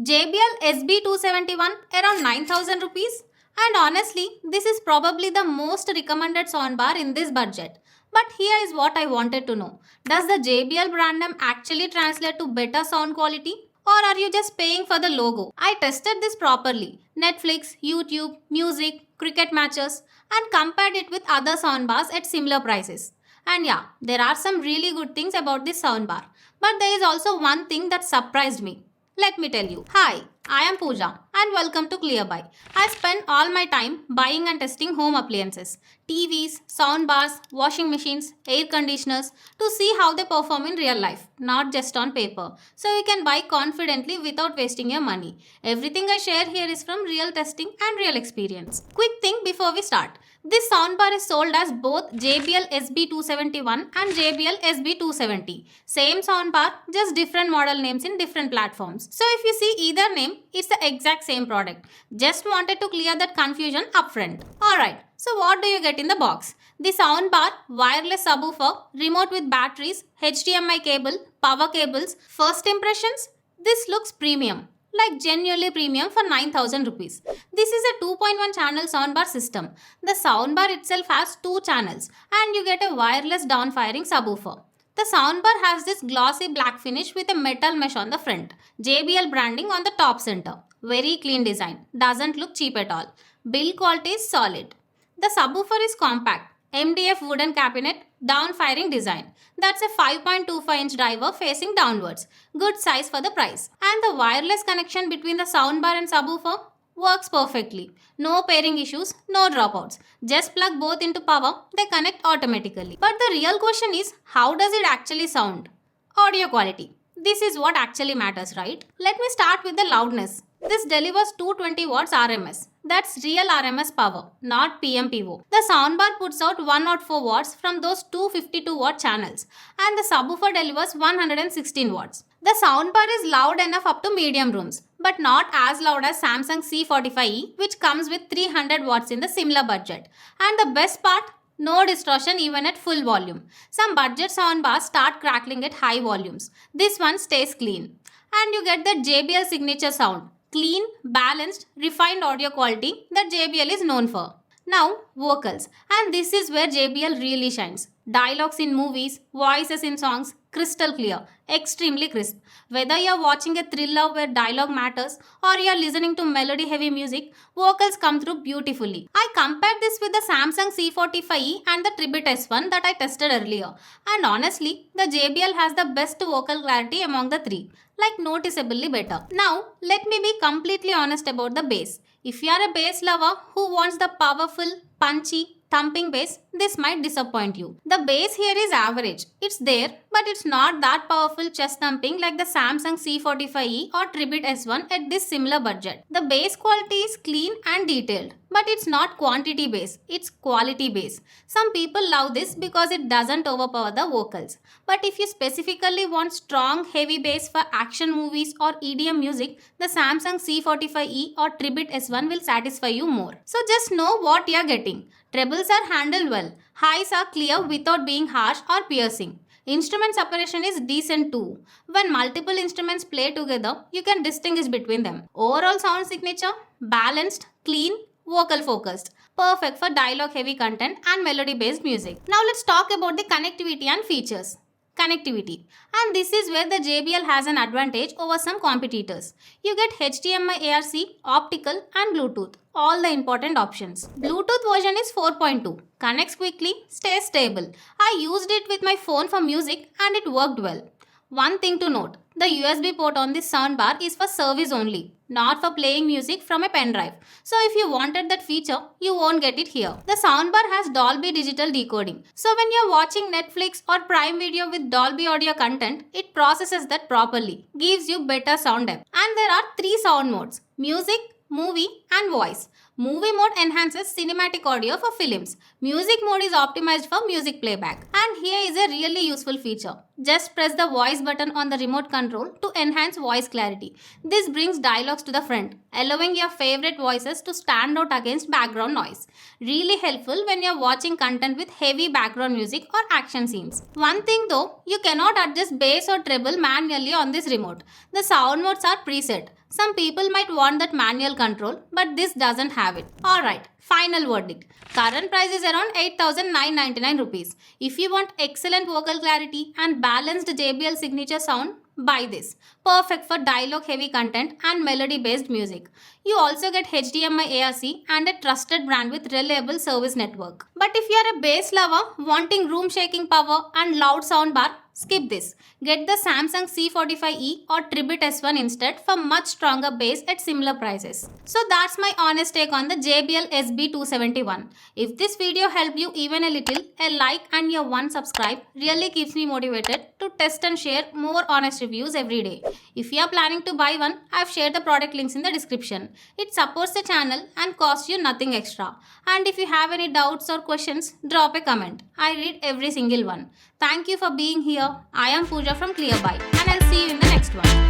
JBL SB271 around 9000 rupees. And honestly, this is probably the most recommended soundbar in this budget. But here is what I wanted to know. Does the JBL brand name actually translate to better sound quality? Or are you just paying for the logo? I tested this properly. Netflix, YouTube, music, cricket matches, and compared it with other soundbars at similar prices. And yeah, there are some really good things about this soundbar. But there is also one thing that surprised me. Let me tell you. Hi, I am Pooja and welcome to ClearBuy. I spend all my time buying and testing home appliances, TVs, soundbars, washing machines, air conditioners to see how they perform in real life, not just on paper. So you can buy confidently without wasting your money. Everything I share here is from real testing and real experience. Quick thing before we start. This soundbar is sold as both JBL SB271 and JBL SB270. Same soundbar, just different model names in different platforms. So if you see either name, it's the exact same product. Just wanted to clear that confusion upfront. Alright, so what do you get in the box? The soundbar, wireless subwoofer, remote with batteries, HDMI cable, power cables. First impressions? This looks premium. Like genuinely premium for 9000 rupees. This is a 2.1 channel soundbar system. The soundbar itself has 2 channels and you get a wireless downfiring subwoofer. The soundbar has this glossy black finish with a metal mesh on the front. JBL branding on the top center. Very clean design. Doesn't look cheap at all. Build quality is solid. The subwoofer is compact. MDF wooden cabinet, down-firing design. That's a 5.25-inch driver facing downwards. Good size for the price. And the wireless connection between the soundbar and subwoofer works perfectly. No pairing issues, no dropouts. Just plug both into power, they connect automatically. But the real question is, how does it actually sound? Audio quality. This is what actually matters, right? Let me start with the loudness. This delivers 220 watts RMS. That's real RMS power, not PMPO. The soundbar puts out 104 watts from those 252 watt channels and the subwoofer delivers 116 watts. The soundbar is loud enough up to medium rooms, but not as loud as Samsung C45E, which comes with 300 watts in the similar budget. And the best part? No distortion even at full volume. Some budget soundbars start crackling at high volumes. This one stays clean. And you get the JBL signature sound. Clean, balanced, refined audio quality that JBL is known for. Now, vocals. And this is where JBL really shines. Dialogues in movies, voices in songs, crystal clear, extremely crisp. Whether you're watching a thriller where dialogue matters or you're listening to melody-heavy music, vocals come through beautifully. I compared this with the Samsung C45E and the Tribute S1 that I tested earlier. And honestly, the JBL has the best vocal clarity among the three. Like noticeably better. Now, let me be completely honest about the bass. If you are a bass lover who wants the powerful, punchy, thumping bass, this might disappoint you. The bass here is average. It's there, but it's not that powerful chest thumping like the Samsung C45E or Tribute S1 at this similar budget. The bass quality is clean and detailed, but it's not quantity bass, it's quality bass. Some people love this because it doesn't overpower the vocals. But if you specifically want strong, heavy bass for action movies or EDM music, the Samsung C45E or Tribute S1 will satisfy you more. So just know what you're getting. Trebles are handled well. Highs are clear without being harsh or piercing. Instrument separation is decent too. When multiple instruments play together, you can distinguish between them. Overall sound signature, balanced, clean, vocal focused. Perfect for dialogue heavy content and melody based music. Now let's talk about the connectivity and features. Connectivity. And this is where the JBL has an advantage over some competitors. You get HDMI ARC, optical and Bluetooth. All the important options. Bluetooth version is 4.2. Connects quickly, stays stable. I used it with my phone for music and it worked well. One thing to note, the USB port on this soundbar is for service only, not for playing music from a pen drive. So if you wanted that feature, you won't get it here. The soundbar has Dolby Digital decoding. So when you're watching Netflix or Prime Video with Dolby audio content, it processes that properly, gives you better sound depth. And there are 3 sound modes: music, movie and voice. Movie mode enhances cinematic audio for films. Music mode is optimized for music playback. And here is a really useful feature. Just press the voice button on the remote control to enhance voice clarity. This brings dialogues to the front, allowing your favorite voices to stand out against background noise. Really helpful when you're watching content with heavy background music or action scenes. One thing though, you cannot adjust bass or treble manually on this remote. The sound modes are preset. Some people might want that manual control, but this doesn't have it. Alright, final verdict. Current price is around 8,999 rupees. If you want excellent vocal clarity and balanced JBL signature sound, buy this. Perfect for dialogue heavy content and melody based music. You also get HDMI ARC and a trusted brand with reliable service network. But if you are a bass lover wanting room shaking power and loud soundbar, skip this. Get the Samsung C45E or Tribute S1 instead for much stronger bass at similar prices. So that's my honest take on the JBL SB271. If this video helped you even a little, a like and your one subscribe really keeps me motivated to test and share more honest reviews every day. If you are planning to buy one, I've shared the product links in the description. It supports the channel and costs you nothing extra. And if you have any doubts or questions, drop a comment. I read every single one. Thank you for being here. I am Pooja from ClearBuy and I'll see you in the next one.